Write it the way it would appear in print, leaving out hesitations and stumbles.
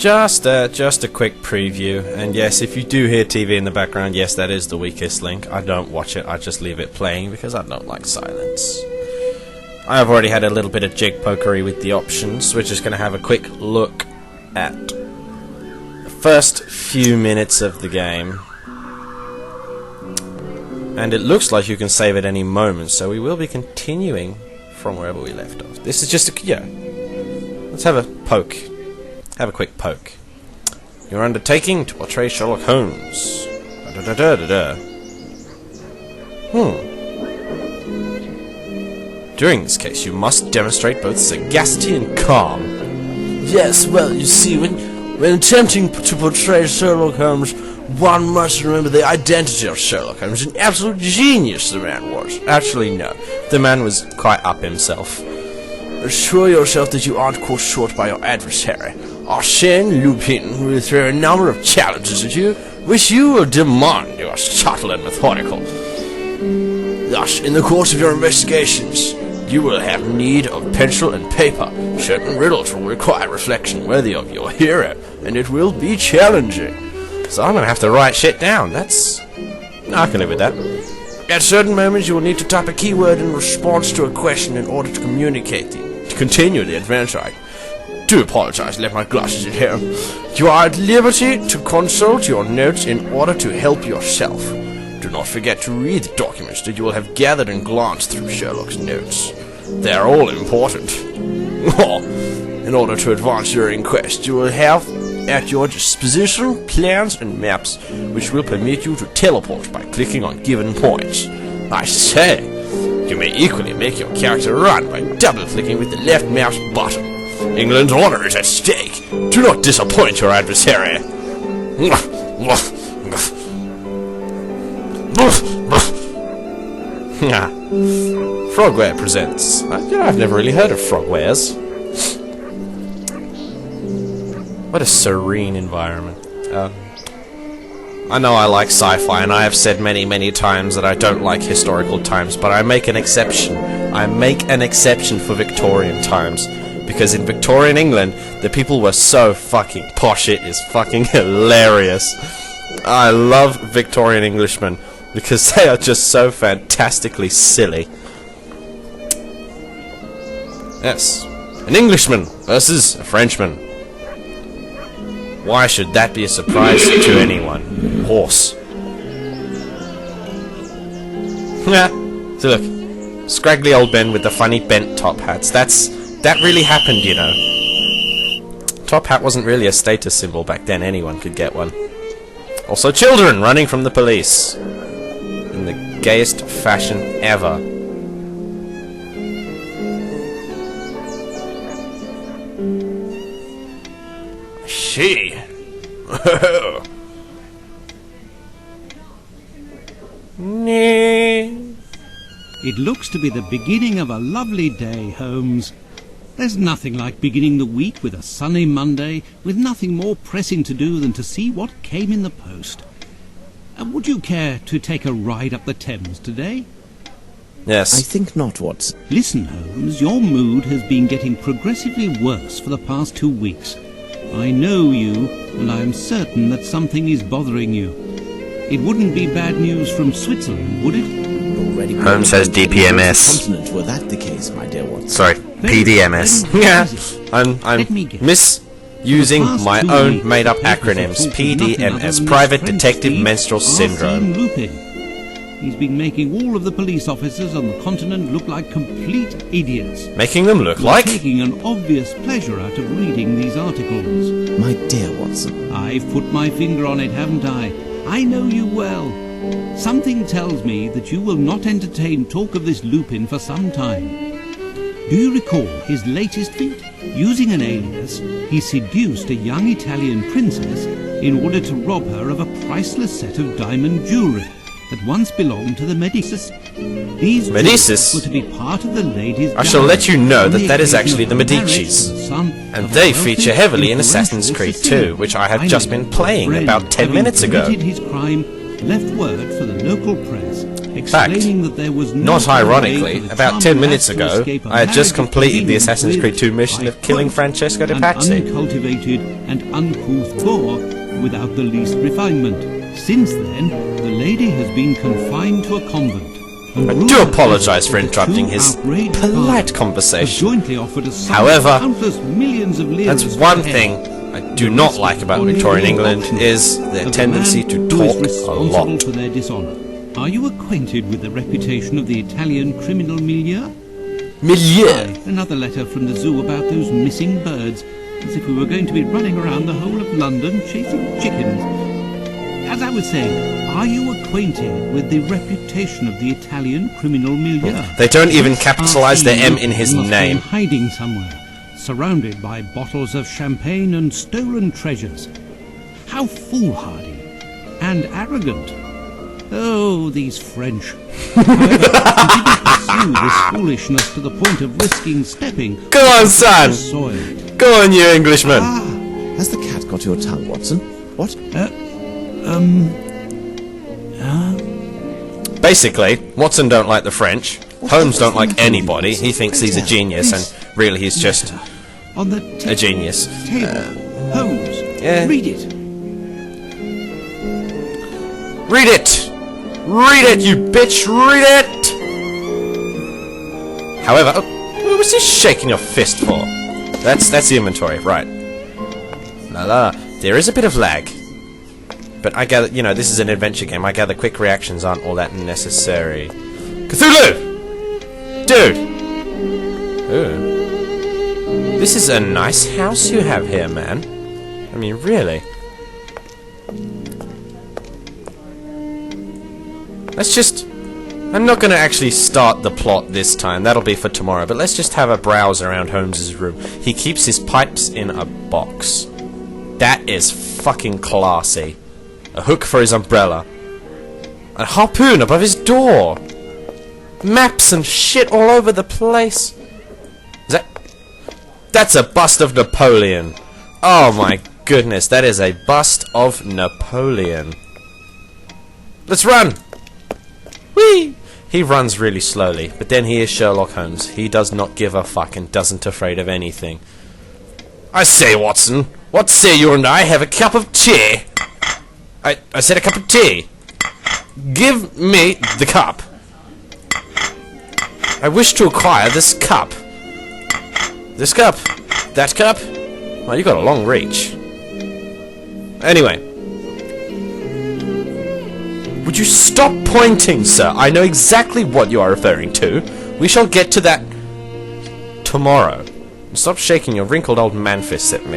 Just a quick preview, and yes, if you do hear TV in the background, yes, that is the weakest link. I don't watch it, I just leave it playing because I don't like silence. I have already had a little bit of jig pokery with the options. We're just going to have a quick look at the first few minutes of the game. And it looks like you can save at any moment, so we will be continuing from wherever we left off. This is just a... yeah. Let's have a poke. Have a quick poke. Your undertaking to portray Sherlock Holmes. During this case, you must demonstrate both sagacity and calm. Yes, well, you see, when attempting to portray Sherlock Holmes, one must remember the identity of Sherlock Holmes. An absolute genius the man was. Actually, no. The man was quite up himself. Assure yourself that you aren't caught short by your adversary. Arséne Lupin will throw a number of challenges at you, which you will demand you are subtle and methodical. Thus, in the course of your investigations, you will have need of pencil and paper. Certain riddles will require reflection worthy of your hero, and it will be challenging. So I'm gonna have to write shit down. That's... I can live with that. At certain moments, you will need to type a keyword in response to a question in order to continue the adventure. I do apologize, left my glasses at home. You are at liberty to consult your notes in order to help yourself. Do not forget to read the documents that you will have gathered and glanced through Sherlock's notes. They are all important. In order to advance your inquest, you will have at your disposition plans and maps which will permit you to teleport by clicking on given points. I say, you may equally make your character run by double-clicking with the left mouse button. England's honor is at stake. Do not disappoint your adversary. Frogware presents. I've never really heard of Frogwares. What a serene environment. I know I like sci-fi, and I have said many, many times that I don't like historical times, but I make an exception. I make an exception for Victorian times. Because in Victorian England, the people were so fucking posh, it is fucking hilarious. I love Victorian Englishmen, because they are just so fantastically silly. Yes, an Englishman versus a Frenchman. Why should that be a surprise to anyone? Horse. Yeah. So look, scraggly old men with the funny bent top hats. That really happened, you know. Top hat wasn't really a status symbol back then. Anyone could get one. Also, children running from the police in the gayest fashion ever. See. It looks to be the beginning of a lovely day, Holmes. There's nothing like beginning the week with a sunny Monday, with nothing more pressing to do than to see what came in the post. Would you care to take a ride up the Thames today? Yes. I think not, Watson. Listen, Holmes, your mood has been getting progressively worse for the past 2 weeks. I know you, and I am certain that something is bothering you. It wouldn't be bad news from Switzerland, would it? Holmes says DPMS. Continent, were that the case, my dear Watson? Sorry, PDMS. Yeah, I'm misusing my own made-up acronyms. PDMS, Private Detective Menstrual Syndrome. Arséne Lupin. He's been making all of the police officers on the continent look like complete idiots. Making them look like? Taking an obvious pleasure out of reading these articles. My dear Watson. I've put my finger on it, haven't I? I know you well. Something tells me that you will not entertain talk of this Lupin for some time. Do you recall his latest feat? Using an alias, he seduced a young Italian princess in order to rob her of a priceless set of diamond jewellery that once belonged to the Medicis. These Medicis were to be part of the ladies' I shall let you know that that is actually the Medicis. And they feature heavily in Assassin's Creed 2, which I have just been playing about 10 minutes ago. His crime, left word for the local press. explaining that there was no Not other way ironically, for the about 10 charming minutes lad to ago, escape a I had just marriage completed the agreement Assassin's Creed 2 mission with, of killing I quote, Francesco de an Pazzi. uncultivated and uncouth boor without the least refinement. Since then, the lady has been confined to a convent. And I rumours do apologise for that the interrupting two his outraged polite fathers have conversation. jointly offered a sum However, of countless millions of liras That's one per head. thing I do not like about Victorian England is their tendency to talk a lot. For their dishonour. Are you acquainted with the reputation of the Italian criminal milieu? Aye, another letter from the zoo about those missing birds, as if we were going to be running around the whole of London chasing chickens. As I was saying, are you acquainted with the reputation of the Italian criminal milieu? They don't even capitalise the M in his Must be name. hiding somewhere, surrounded by bottles of champagne and stolen treasures. How foolhardy and arrogant. Oh, these French. However, he didn't pursue this foolishness to the point of risking stepping Go on, on son! soil. Go on, you Englishman! Has the cat got your tongue, Watson? What? Basically, Watson don't like the French, Holmes don't like anybody, he thinks he's a genius, and really he's just On the a genius. table. Holmes, yeah. read it. Read it! Read it, you bitch! Read it! However, what was he shaking your fist for? That's the inventory, right. There is a bit of lag. But I gather, you know, this is an adventure game. I gather quick reactions aren't all that necessary. Cthulhu! Dude! Ooh. This is a nice house you have here, man. I mean, really. Let's just... I'm not going to actually start the plot this time. That'll be for tomorrow. But let's just have a browse around Holmes's room. He keeps his pipes in a box. That is fucking classy. A hook for his umbrella. A harpoon above his door. Maps and shit all over the place. Is that... That's a bust of Napoleon. Oh my goodness, that is a bust of Napoleon. Let's run! Whee! He runs really slowly, but then he is Sherlock Holmes. He does not give a fuck and doesn't afraid of anything. I say, Watson, what say you and I have a cup of tea? I said a cup of tea. Give me the cup. I wish to acquire this cup. This cup. That cup. Well, you got a long reach. Anyway. Would you stop pointing, sir? I know exactly what you are referring to. We shall get to that tomorrow. Stop shaking your wrinkled old man fists at me.